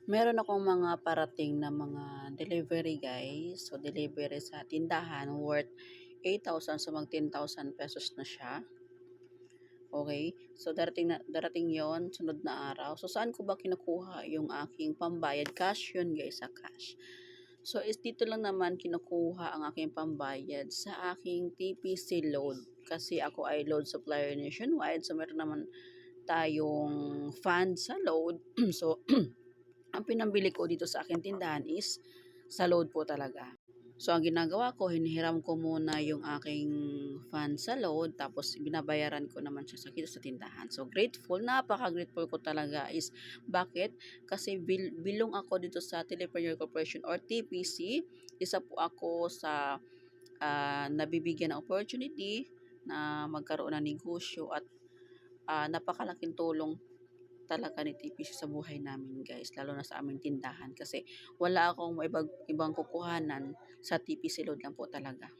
Meron akong mga parating na mga delivery guys. So, delivery sa tindahan worth 8,000. So, mag 10,000 pesos na siya. Okay? So, darating yon sunod na araw. So, saan ko ba kinukuha yung aking pambayad? Cash yun guys, sa cash. So, is dito lang naman kinukuha ang aking pambayad sa aking TPC load. Kasi ako ay load supplier nationwide. So, meron naman tayong fund sa load. So, ang pinambili ko dito sa aking tindahan is sa load po talaga. So, ang ginagawa ko, hinihiram ko muna yung aking fan sa load, tapos binabayaran ko naman siya sa tindahan. So, grateful, napaka-grateful ko talaga is, bakit? Kasi bilong ako dito sa Telepreneur Corporation or TPC. Isa po ako sa nabibigyan ng opportunity na magkaroon ng negosyo at napakalaking tulong talaga ni TPC sa buhay namin guys, lalo na sa aming tindahan kasi wala akong ibang kukuhanan, sa TPC load lang po talaga.